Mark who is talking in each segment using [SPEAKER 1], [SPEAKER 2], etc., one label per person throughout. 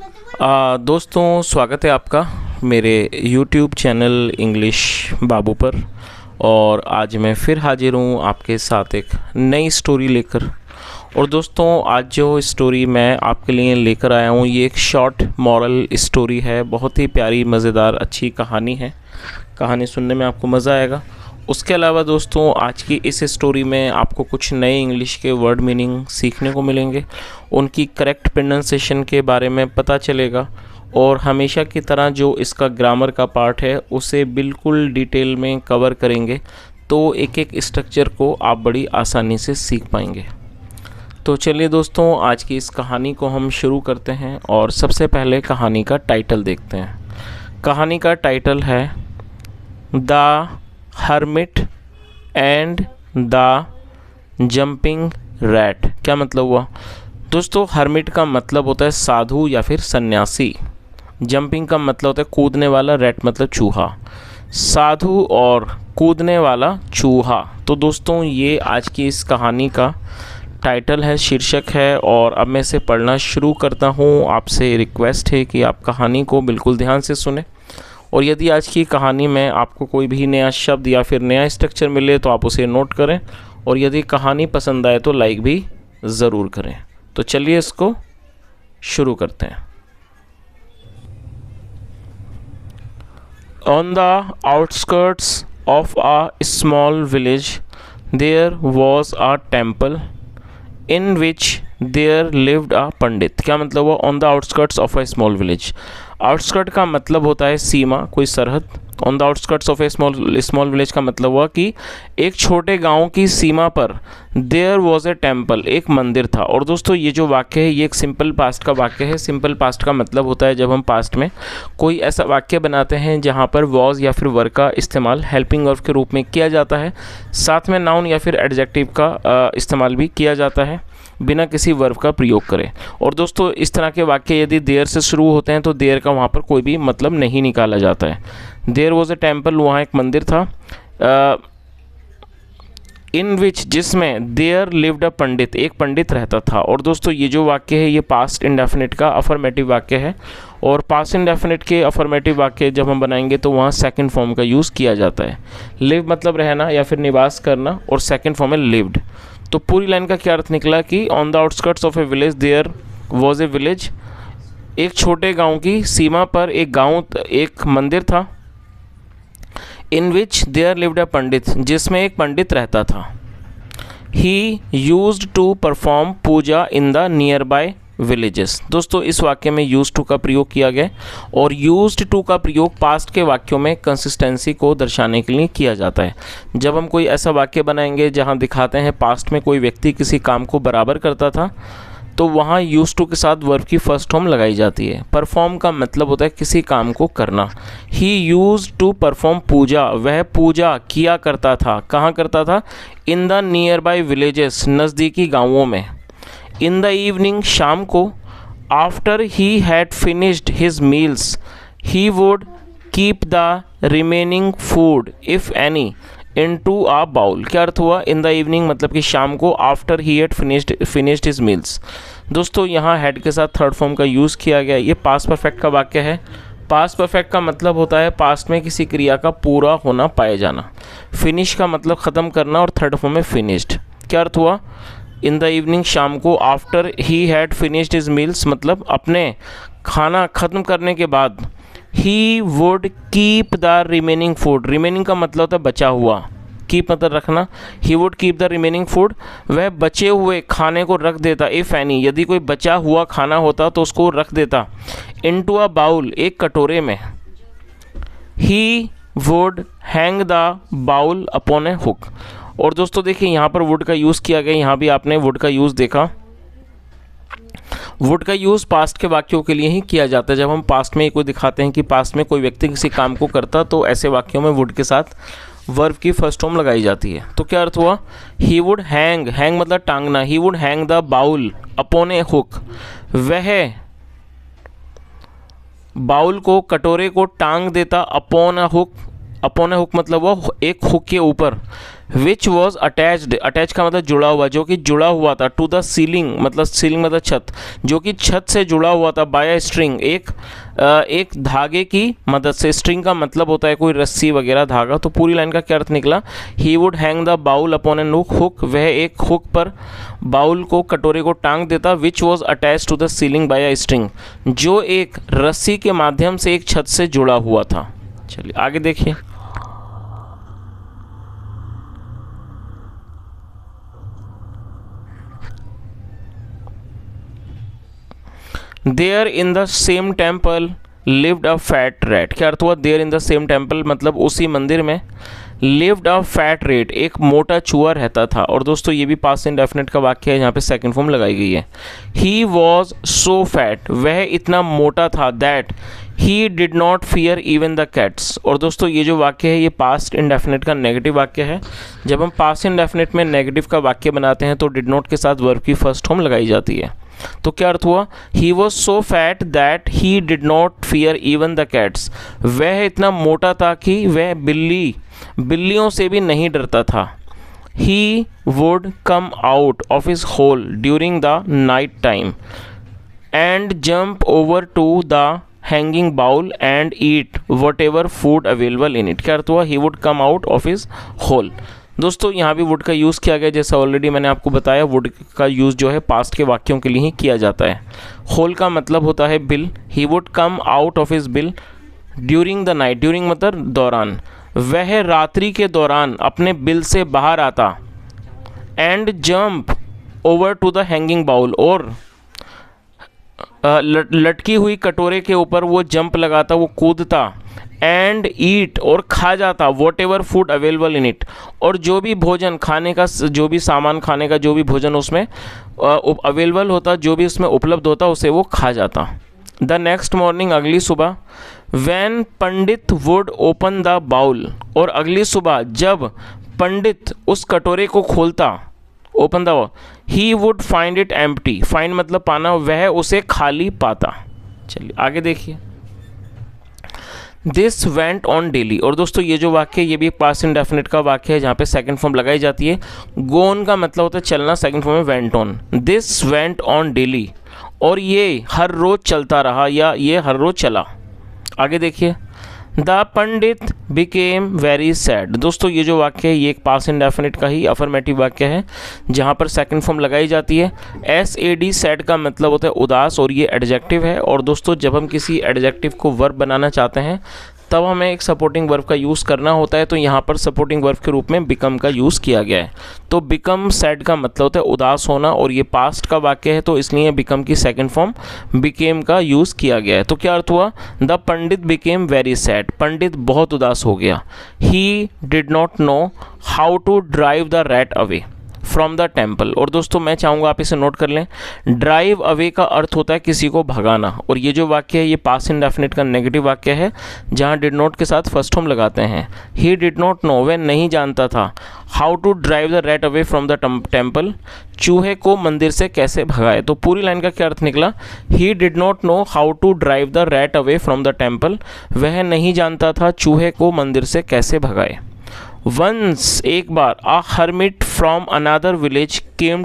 [SPEAKER 1] दोस्तों, स्वागत है आपका मेरे YouTube चैनल इंग्लिश बाबू पर। और आज मैं फिर हाजिर हूँ आपके साथ एक नई स्टोरी लेकर। और दोस्तों, आज जो स्टोरी मैं आपके लिए लेकर आया हूँ ये एक शॉर्ट मॉरल स्टोरी है। बहुत ही प्यारी, मज़ेदार, अच्छी कहानी है। कहानी सुनने में आपको मज़ा आएगा। उसके अलावा दोस्तों, आज की इस स्टोरी में आपको कुछ नए इंग्लिश के वर्ड मीनिंग सीखने को मिलेंगे, उनकी करेक्ट प्रोनाउंसिएशन के बारे में पता चलेगा। और हमेशा की तरह जो इसका ग्रामर का पार्ट है उसे बिल्कुल डिटेल में कवर करेंगे, तो एक एक स्ट्रक्चर को आप बड़ी आसानी से सीख पाएंगे। तो चलिए दोस्तों, आज की इस कहानी को हम शुरू करते हैं। और सबसे पहले कहानी का टाइटल देखते हैं। कहानी का टाइटल है the hermit and the jumping rat. क्या मतलब हुआ दोस्तों? हर्मिट का मतलब होता है साधु या फिर सन्यासी। जंपिंग का मतलब होता है कूदने वाला, रैट मतलब चूहा। साधु और कूदने वाला चूहा। तो दोस्तों, ये आज की इस कहानी का टाइटल है, शीर्षक है। और अब मैं इसे पढ़ना शुरू करता हूँ। आपसे रिक्वेस्ट है कि आप कहानी को बिल्कुल ध्यान से सुने। और यदि आज की कहानी में आपको कोई भी नया शब्द या फिर नया स्ट्रक्चर मिले तो आप उसे नोट करें। और यदि कहानी पसंद आए तो लाइक भी ज़रूर करें। तो चलिए इसको शुरू करते हैं। On the outskirts of a small village there was a temple in which there lived a pandit. क्या मतलब हुआ? On the outskirts of a small village. Outskirt का मतलब होता है सीमा, कोई सरहद। On the outskirts of a small village का मतलब हुआ कि एक छोटे गांव की सीमा पर देयर वॉज ए टेम्पल, एक मंदिर था। और दोस्तों, ये जो वाक्य है ये एक सिंपल पास्ट का वाक्य है। सिंपल पास्ट का मतलब होता है जब हम पास्ट में कोई ऐसा वाक्य बनाते हैं जहाँ पर वॉज या फिर वर का इस्तेमाल हेल्पिंग वर्ब के रूप में किया जाता है, साथ में नाउन या फिर एडजेक्टिव का इस्तेमाल भी किया जाता है बिना किसी वर्ब का प्रयोग करें। और दोस्तों, इस तरह के वाक्य यदि देयर से शुरू होते हैं तो देयर का वहाँ पर कोई भी मतलब नहीं निकाला जाता है। देयर वॉज ए टेम्पल, वहाँ एक मंदिर था। इन विच, जिसमें देयर लिव्ड अ पंडित, एक पंडित रहता था। और दोस्तों, ये जो वाक्य है ये पास्ट इंडेफिनिट का अफर्मेटिव वाक्य है। और पास्ट इंडेफिनिट के अफर्मेटिव वाक्य जब हम बनाएंगे तो वहाँ सेकंड फॉर्म का यूज़ किया जाता है। लिव मतलब रहना या फिर निवास करना, और सेकंड फॉर्म है लिव्ड। तो पूरी लाइन का क्या अर्थ निकला कि on the outskirts of a village there was a village, एक छोटे गांव की सीमा पर एक मंदिर था। इन विच देयर लिव्ड अ पंडित, जिसमें एक पंडित रहता था। He used to perform puja in the nearby villages. दोस्तों, इस वाक्य में यूज टू का प्रयोग किया गया। और यूज्ड टू का प्रयोग पास्ट के वाक्यों में कंसिस्टेंसी को दर्शाने के लिए किया जाता है। जब हम कोई ऐसा वाक्य बनाएंगे जहां दिखाते हैं पास्ट में कोई व्यक्ति किसी काम को बराबर करता था, तो वहाँ यूज टू के साथ वर्ब की फर्स्ट फॉर्म लगाई जाती है। परफॉर्म का मतलब होता है किसी काम को करना। He use to perform puja, वह पूजा किया करता था। कहाँ करता था? In the nearby villages, नज़दीकी गाँवों में। इन द इवनिंग, शाम को। After he had finished his meals he would keep the remaining food if any into a bowl. क्या अर्थ हुआ? इन द इवनिंग मतलब कि शाम को। After he had finished his meals. दोस्तों, यहाँ हैड के साथ थर्ड फॉर्म का यूज़ किया गया। ये पास्ट परफेक्ट का वाक्य है। पास्ट परफेक्ट का मतलब होता है पास्ट में किसी क्रिया का पूरा होना, पाए जाना। फिनिश का मतलब ख़त्म करना, और थर्ड फॉर्म में फिनिश्ड। क्या अर्थ हुआ? इन द इवनिंग, शाम को। After he had finished his meals मतलब अपने खाना ख़त्म करने के बाद। ही would keep the remaining food, remaining का मतलब होता है बचा हुआ। कीप मतलब रखना। ही would keep the remaining food, वह बचे हुए खाने को रख देता। इफ़ एनी, यदि कोई बचा हुआ खाना होता तो उसको रख देता। इनटू अ बाउल, एक कटोरे में। He would hang the bowl upon a hook. और दोस्तों देखिए, यहाँ पर वुड का यूज़ किया गया। यहाँ भी आपने वुड का यूज़ देखा। वुड का यूज़ पास्ट के वाक्यों के लिए ही किया जाता है। जब हम पास्ट में कोई दिखाते हैं कि पास्ट में कोई व्यक्ति किसी काम को करता, तो ऐसे वाक्यों में वुड के साथ वर्ब की फर्स्ट फॉर्म लगाई जाती है। तो क्या अर्थ हुआ? ही वुड हैंग, हैंग मतलब टांगना। He would hang the bowl upon a hook, वह बाउल को, कटोरे को टांग देता upon a hook. Upon a hook मतलब वो एक हुक के ऊपर। विच वॉज अटैच्ड, अटैच का मतलब जुड़ा हुआ, जो कि जुड़ा हुआ था, टू द सीलिंग मतलब सीलिंग मतलब छत, जो कि छत से जुड़ा हुआ था, बाय स्ट्रिंग एक धागे की मदद से। स्ट्रिंग का मतलब होता है कोई रस्सी वगैरह, धागा। तो पूरी लाइन का क्या अर्थ निकला, he would hang the bowl upon an hook, वह एक हुक पर बाउल को, कटोरे को टांग देता, which was attach to the ceiling by a string, जो एक रस्सी के माध्यम से एक छत से जुड़ा हुआ था। चलिए आगे देखिए। There in the same temple lived a fat rat, क्या अर्थ हुआ, there in the same temple मतलब उसी मंदिर में, लिव्ड अ फैट रेट एक मोटा चूहा रहता था। और दोस्तों ये भी पास्ट इंडेफिनिट का वाक्य है, यहाँ पे सेकंड फॉर्म लगाई गई है। ही वॉज सो फैट, वह इतना मोटा था, that he did not fear even the cats. और दोस्तों ये जो वाक्य है ये पास्ट इंडेफिनिट का नेगेटिव वाक्य है। जब हम पास्ट इंडेफिनिट में नेगेटिव का वाक्य बनाते हैं तो डिड नॉट के साथ वर्ब की फर्स्ट फॉर्म लगाई जाती है। तो क्या अर्थ हुआ, he was so fat that he did not fear even the cats, वह इतना मोटा था कि वह बिल्लियों से भी नहीं डरता था। He would come out of his hole during the night time and jump over to the hanging bowl and eat whatever food available in it. क्या अर्थ हुआ, he would come out of his hole. दोस्तों यहाँ भी would का use किया गया, जैसा ऑलरेडी मैंने आपको बताया, वुड का यूज़ जो है पास्ट के वाक्यों के लिए ही किया जाता है। होल का मतलब होता है bill, he would come out of his bill during the night, during मतलब दौरान, वह रात्रि के दौरान अपने बिल से बाहर आता, and jump over to the hanging bowl, और लटकी हुई कटोरे के ऊपर वो जंप लगाता, वो कूदता, एंड ईट और खा जाता, what ever food available in it, और जो भी भोजन खाने का, जो भी सामान खाने का, जो भी भोजन उसमें अवेलेबल होता, जो भी उसमें उपलब्ध होता, उसे वो खा जाता। द नेक्स्ट मॉर्निंग, अगली सुबह, when pandit would open the bowl, और अगली सुबह जब पंडित उस कटोरे को खोलता, open the, he would find it empty, find मतलब पाना, वह उसे खाली पाता। चलिए आगे देखिए। दिस वेंट ऑन डेली, और दोस्तों ये जो वाक्य ये भी एक पास्ट इंडेफिनिट का वाक्य है जहाँ पे सेकंड फॉर्म लगाई जाती है। गो ऑन का मतलब होता है चलना, सेकंड फॉर्म में went on. This went on daily, और ये हर रोज़ चलता रहा या ये हर रोज़ चला। आगे देखिए। The pandit became very sad, दोस्तों ये जो वाक्य है ये एक पास्ट इंडेफिनिट का ही अफर्मेटिव वाक्य है जहाँ पर सेकंड फॉर्म लगाई जाती है। SAD सैड का मतलब होता है उदास, और ये एडजेक्टिव है। और दोस्तों जब हम किसी एडजेक्टिव को वर्ब बनाना चाहते हैं तब हमें एक सपोर्टिंग वर्ब का यूज़ करना होता है, तो यहाँ पर सपोर्टिंग वर्ब के रूप में बिकम का यूज़ किया गया है। तो बिकम सैड का मतलब होता है उदास होना, और ये पास्ट का वाक्य है तो इसलिए बिकम की सेकंड फॉर्म बिकेम का यूज़ किया गया है। तो क्या अर्थ हुआ, the pandit became very sad, पंडित बहुत उदास हो गया। He did not know how to drive the rat away from the temple, और दोस्तों मैं चाहूँगा आप इसे नोट कर लें। ड्राइव अवे का अर्थ होता है किसी को भगाना, और ये जो वाक्य है ये पास्ट इंडेफिनिट का नेगेटिव वाक्य है जहाँ डिड नॉट के साथ फर्स्ट फॉर्म लगाते हैं। ही डिड नॉट नो, वह नहीं जानता था, how to drive the rat away from the temple, चूहे को मंदिर से कैसे भगाए। तो पूरी लाइन का क्या अर्थ निकला, he did not know how to drive the rat away from the temple, वह नहीं जानता था चूहे को मंदिर से कैसे भगाए। वंस एक बार, a hermit from another village came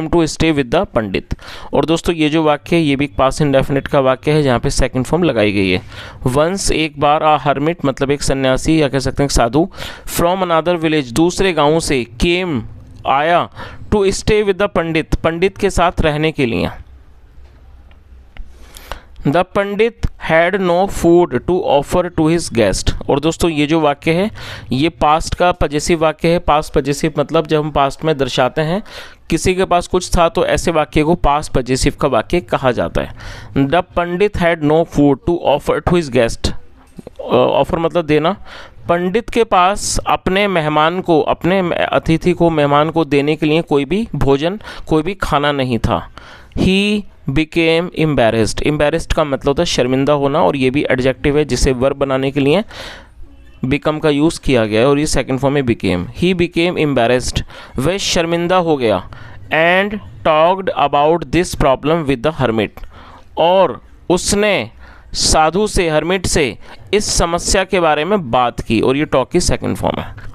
[SPEAKER 1] to stay with the pandit, और दोस्तों ये जो वाक्य है ये भी पास्ट इंडेफिनिट का वाक्य है जहाँ पे सेकंड फॉर्म लगाई गई है। वंस एक बार, अ हर्मिट मतलब एक सन्यासी या कह सकते हैं साधु, फ्रॉम अनदर विलेज दूसरे गाँव से, केम आया, to stay with the pandit पंडित के साथ रहने के लिए। The pandit had no food to offer to his guest, और दोस्तों ये जो वाक्य है ये पास्ट का पजेसिव वाक्य है। पास्ट पजेसिव मतलब जब हम पास्ट में दर्शाते हैं किसी के पास कुछ था तो ऐसे वाक्य को पास्ट पजेसिव का वाक्य कहा जाता है। The pandit had no food to offer to his guest, offer मतलब देना, पंडित के पास अपने मेहमान को, अपने अतिथि को, मेहमान को देने के लिए कोई भी भोजन, कोई भी खाना नहीं था। ही बिकेम एम्बैरेस्ड, एम्बैरेस्ड का मतलब होता है शर्मिंदा होना, और ये भी एडजेक्टिव है जिसे वर्ब बनाने के लिए बिकम का यूज़ किया गया है, और ये सेकंड फॉर्म में बिकेम। ही बिकेम एम्बैरेस्ड, वह शर्मिंदा हो गया। And talked about this problem with the hermit, और उसने साधु से, हर्मिट से इस समस्या के बारे में बात की, और ये टॉक की सेकंड फॉर्म है।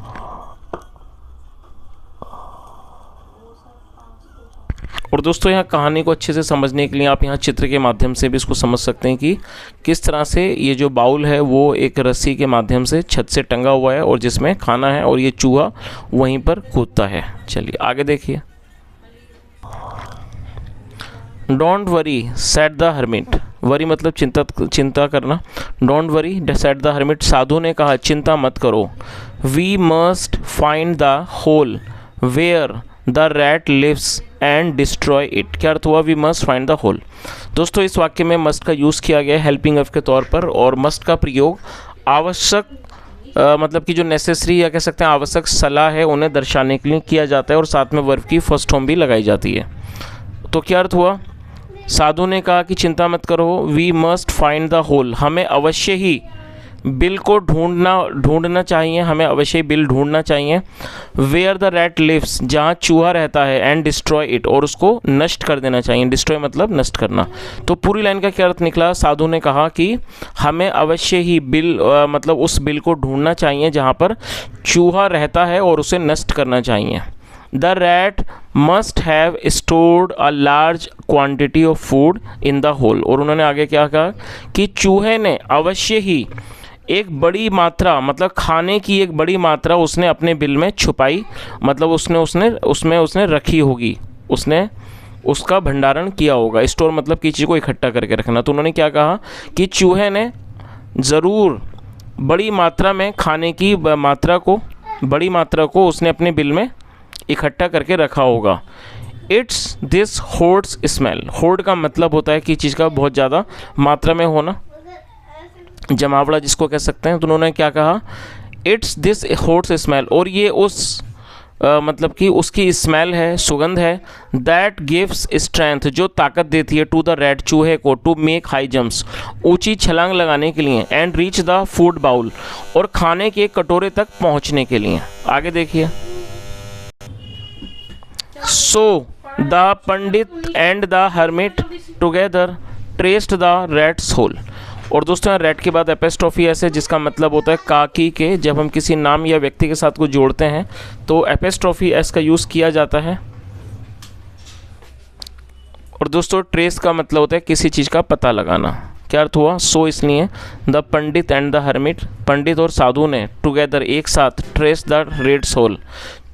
[SPEAKER 1] और दोस्तों यहाँ कहानी को अच्छे से समझने के लिए आप यहाँ चित्र के माध्यम से भी इसको समझ सकते हैं कि किस तरह से ये जो बाउल है वो एक रस्सी के माध्यम से छत से टंगा हुआ है और जिसमें खाना है और ये चूहा वहीं पर कूदता है। चलिए आगे देखिए। Don't worry said the hermit, worry मतलब चिंता करना, don't worry said the hermit, साधु ने कहा चिंता मत करो। We must find the hole where the rat lives and destroy it. क्या अर्थ हुआ? We must find the hole. दोस्तों इस वाक्य में मस्ट का यूज़ किया गया हेल्पिंग ऑफ के तौर पर, और मस्ट का प्रयोग आवश्यक मतलब कि जो नेसेसरी या कह सकते हैं आवश्यक सलाह है उन्हें दर्शाने के लिए किया जाता है, और साथ में वर्ब की फर्स्ट फॉर्म भी लगाई जाती है। तो क्या अर्थ हुआ? साधु ने कहा कि चिंता मत करो, we must find the hole, हमें अवश्य ही बिल को ढूंढना चाहिए, हमें अवश्य बिल ढूंढना चाहिए। वेयर द रैट लिव्स, जहाँ चूहा रहता है, एंड डिस्ट्रॉय इट, और उसको नष्ट कर देना चाहिए। डिस्ट्रॉय मतलब नष्ट करना। तो पूरी लाइन का क्या अर्थ निकला? साधु ने कहा कि हमें अवश्य ही बिल मतलब उस बिल को ढूंढना चाहिए जहाँ पर चूहा रहता है और उसे नष्ट करना चाहिए। The rat must have stored a large quantity of food in the hole, और उन्होंने आगे क्या कहा कि चूहे ने अवश्य ही एक बड़ी मात्रा मतलब खाने की एक बड़ी मात्रा उसने अपने बिल में छुपाई, मतलब उसने रखी होगी, उसने उसका भंडारण किया होगा। स्टोर मतलब किसी को इकट्ठा करके रखना। तो उन्होंने क्या कहा कि चूहे ने ज़रूर बड़ी मात्रा में खाने की बड़ी मात्रा को उसने अपने बिल में इकट्ठा करके रखा होगा। It's this hoards smell, horde का मतलब होता है कि चीज़ का बहुत ज़्यादा मात्रा में होना, जमावड़ा जिसको कह सकते हैं। तो उन्होंने क्या कहा? इट्स दिस होर्ड्स स्मेल, और ये उस मतलब कि उसकी स्मेल है, सुगंध है, दैट गिव्स स्ट्रेंथ, जो ताकत देती है, टू द रैट, चूहे को, टू मेक हाई जंप्स, ऊंची छलांग लगाने के लिए, and reach the food bowl, और खाने के कटोरे तक पहुंचने के लिए। आगे देखिए। So the pandit and the hermit together traced the rat's hole, और दोस्तों यहाँ रैट के बाद एपेस्ट्रॉफी एस है जिसका मतलब होता है काकी के। जब हम किसी नाम या व्यक्ति के साथ को जोड़ते हैं तो एपेस्ट्रॉफी एस का यूज़ किया जाता है। और दोस्तों ट्रेस का मतलब होता है किसी चीज़ का पता लगाना। क्या अर्थ हुआ? सो इसलिए the pandit and the hermit, पंडित और साधु ने टुगेदर एक साथ ट्रेस द रेट्स होल,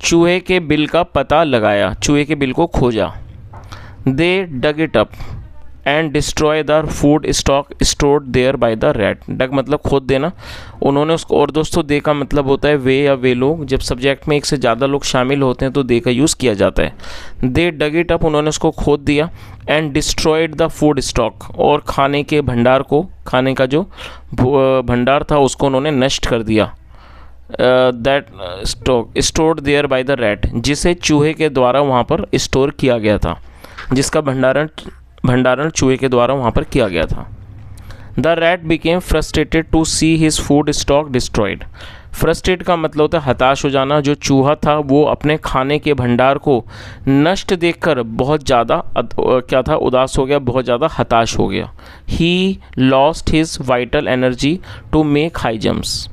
[SPEAKER 1] चूहे के बिल का पता लगाया, चूहे के बिल को खोजा। They dug it up and destroy the food stock stored there by the rat, dug मतलब खोद देना उन्होंने उसको। और दोस्तों दे का मतलब होता है वे या वे लोग, जब सब्जेक्ट में एक से ज़्यादा लोग शामिल होते हैं तो दे का यूज़ किया जाता है। दे डग इट अप, उन्होंने उसको खोद दिया, and destroyed the food stock, और खाने के भंडार को, खाने का जो भंडार था उसको उन्होंने नष्ट कर दिया। That stock stored there by the rat, जिसे चूहे के द्वारा वहाँ पर स्टोर किया गया था, जिसका भंडारण चूहे के द्वारा वहाँ पर किया गया था। The rat became frustrated to see his food stock destroyed, frustrate का मतलब होता है हताश हो जाना। जो चूहा था वो अपने खाने के भंडार को नष्ट देखकर बहुत ज़्यादा क्या था, उदास हो गया, बहुत ज़्यादा हताश हो गया। He lost his vital energy to make high jumps,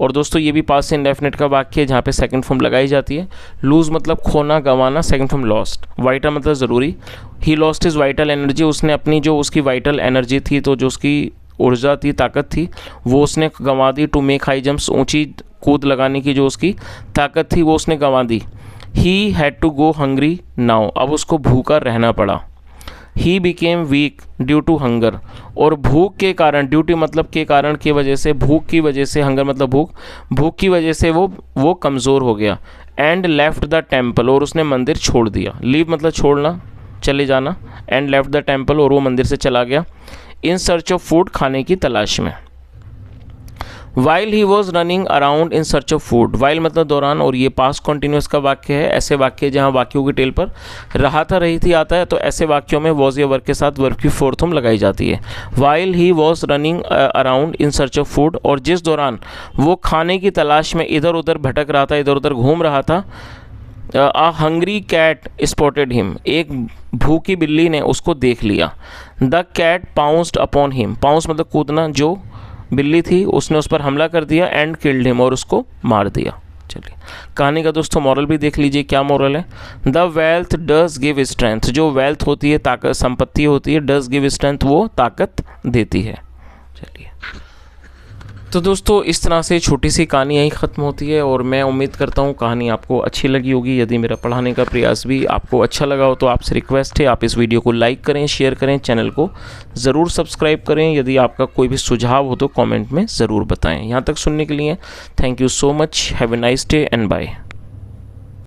[SPEAKER 1] और दोस्तों ये भी पास्ट इंडेफिनिट का वाक्य है जहाँ पे सेकंड फॉर्म लगाई जाती है। लूज मतलब खोना, गंवाना, सेकंड फॉर्म लॉस्ट। वाइटल मतलब ज़रूरी। ही लॉस्ट हिज वाइटल एनर्जी, उसने अपनी जो उसकी वाइटल एनर्जी थी, तो जो उसकी ऊर्जा थी, ताकत थी, वो उसने गंवा दी। टू मेक हाई जंप्स, ऊंची कूद लगाने की जो उसकी ताकत थी वो उसने गंवा दी। He had to go hungry now, अब उसको भूखा रहना पड़ा। He became weak due to hunger, और भूख के कारण, ड्यूटी मतलब के कारण, की वजह से, भूख की वजह से, हंगर मतलब भूख, भूख की वजह से वो कमज़ोर हो गया। एंड लेफ्ट द टेम्पल, और उसने मंदिर छोड़ दिया। लीव मतलब छोड़ना, चले जाना। एंड लेफ्ट द टेम्पल, और वो मंदिर से चला गया। इन सर्च ऑफ फूड, खाने की तलाश में। While he was running around in search of food, while मतलब दौरान, और ये पास्ट कॉन्टिन्यूस का वाक्य है। ऐसे वाक्य जहाँ वाक्यों की टेल पर रहा था, रही थी आता है, तो ऐसे वाक्यों में वॉज या वर्ब के साथ वर्ब की फोर्थ फॉर्म लगाई जाती है। While he was running around in search of food, और जिस दौरान वो खाने की तलाश में इधर उधर भटक रहा था, इधर उधर घूम रहा था। A hungry cat spotted him, एक भूखी बिल्ली ने उसको देख लिया। The cat pounced upon him, pounce मतलब कूदना, जो बिल्ली थी उसने उस पर हमला कर दिया। एंड किल्ड हिम, और उसको मार दिया। चलिए कहानी का दोस्तों मॉरल भी देख लीजिए, क्या मॉरल है। The wealth does give strength, जो वेल्थ होती है, ताकत, संपत्ति होती है, डज गिव स्ट्रेंथ, वो ताकत देती है। चलिए तो दोस्तों इस तरह से छोटी सी कहानी यहीं ख़त्म होती है और मैं उम्मीद करता हूँ कहानी आपको अच्छी लगी होगी। यदि मेरा पढ़ाने का प्रयास भी आपको अच्छा लगा हो तो आपसे रिक्वेस्ट है आप इस वीडियो को लाइक करें, शेयर करें, चैनल को ज़रूर सब्सक्राइब करें। यदि आपका कोई भी सुझाव हो तो कमेंट में ज़रूर बताएं। यहाँ तक सुनने के लिए thank you so much. Have a nice day and bye.